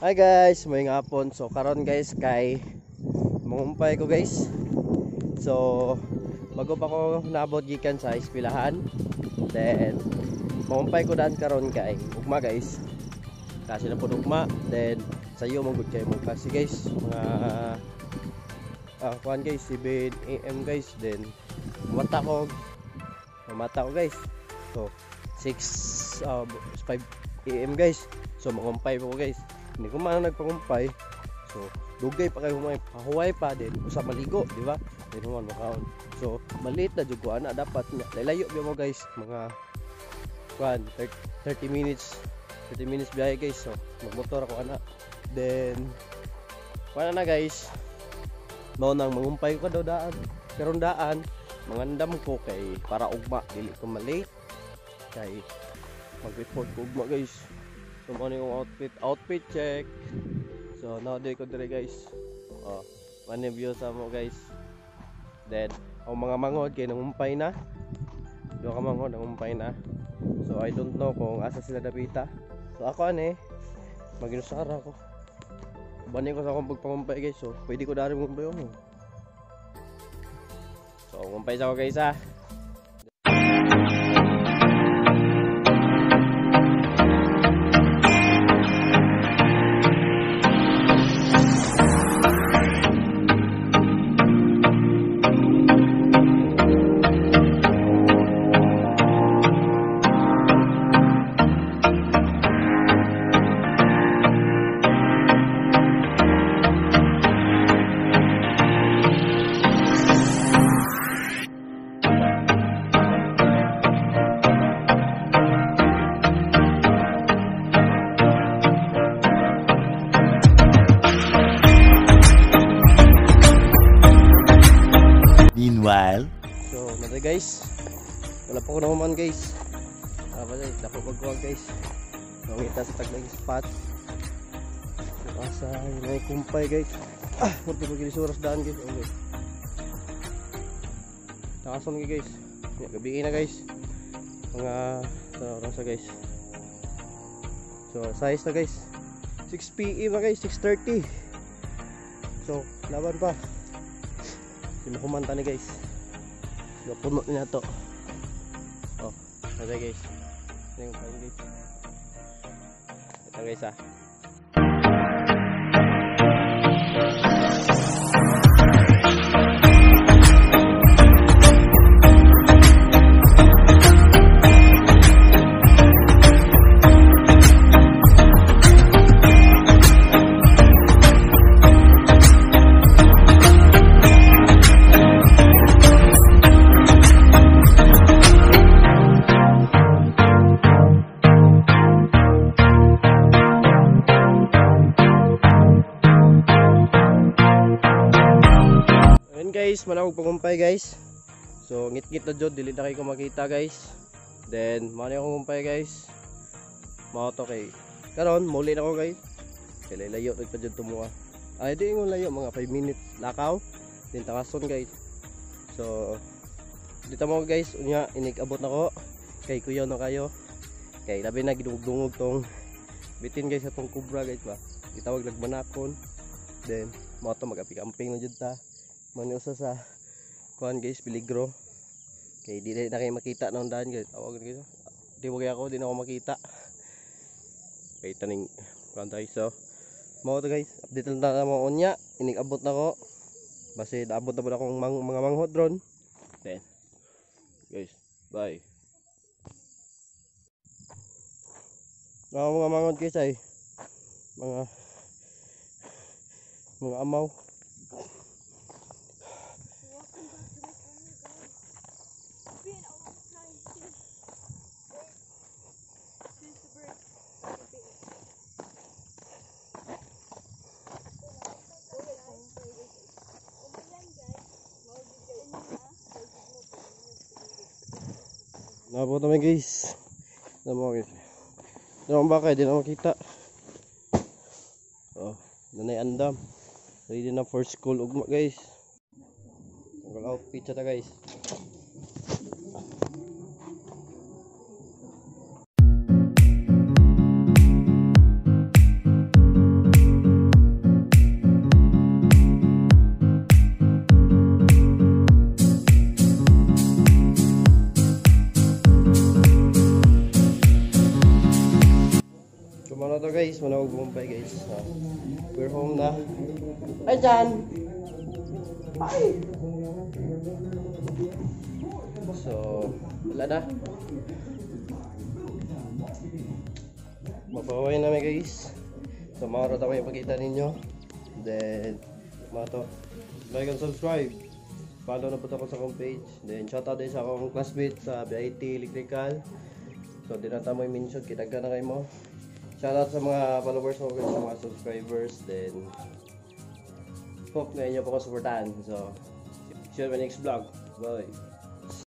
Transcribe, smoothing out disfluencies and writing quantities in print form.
Hi guys, may hapon. So karon guys kay mangumpay ko guys. So bago pa ko naabot gikan sa eskwelahan. Then mangumpay ko daan karon kay ugma guys. Kasi na pud ugma. Then sayo mo gud kay mo kasi guys mga kuan guys 7 AM guys. Then mamata ko guys. So 5 AM guys. So mangumpay po guys. Hindi ko man nagpangumpay. So dugay pa kayo humay, pahuway pa din usa maligo, di ba? Di naman makaon. So maliit na jud ko ana dapat layo biya mo guys, mga 30 minutes biyahe guys. So magmotor ako ana. Then wala na guys. Mao nang mangumpay ko daw daan. Karon daan mangandam ko kay para ugma dili ko malate. Kay mag-report ko ugma guys. So mo yung outfit check. So now day ko dire guys. Mani view sa mo guys. Then ang mga mangod kay nangumpay na. Duha ka mangod nangumpay na. So I don't know kung asa sila dapita. So ako maginusara ko. Bani ko sa akong pagpangumpay guys. So pwede ko dari mangumpay mo. So ngumpay sa ako guys ha. Meanwhile, so nada guys, wala pa ko naman guys. Apa guys, dako pagkuha guys. Mangita sa taglang spot. Asa may kumpay guys. Murti ko gilisuras daan guys. Okay. Takason guys. Gabi na guys. Mga oras na guys. So size na guys. 6 PM na guys, 6:30. So laban pa. Sinukumanta ni guys. Puno niya to. Oh, ada guys. Ini yung kain guys. Ito guys ah. Guys, manawag pangumpay guys. So ngit-ngit na jud, dili na kayo makita guys. Then mani ako ngumpay guys. Mao to kay karon muli na ako guys. Kay layo pa jud tumuha. Ay di ngo layo mga 5 minutes lakaw. Din takason guys. So dito mo guys, unya inig-abot nako kay kuya no kayo. Kay labi na gidungog tong bitin guys atong kubra guys ba. Gitawag lagmanakon. Then mao to mag-api-camping na jud ta. Manusa sa kuan guys, peligro. Kay di na kayo makita nang daan guys. Tawag guys. Di wag ako, di na ako makita. Kay taning kuan tayo. So mo to guys, update lang ta mo unya. Inig-abot na ko. Base naabot na ba akong mga manghod ron. Then guys, bye. Mga manghod guys ay mga amaw. Nabot naman guys. Namo guys. Namo bakay di na makita. Oh, nanay andam. Ready na for school ugma guys. Ang outfit ta guys. na to guys, manawag bumpay guys. We're home na. Ay dyan! Ay! So, wala na. Mapaway namin guys. So, makarot ako yung pagkita ninyo. Then, mga to. Like and subscribe. Follow na po ako sa akong page. Then, shoutout din sa akong classmate sa BIT Electrical. So, dinata mo yung mention. Kitag na kayo mo. Shoutout sa mga followers ko, sa mga subscribers. Then, hope na inyo po ko supportahan. So, see you in my next vlog. Bye.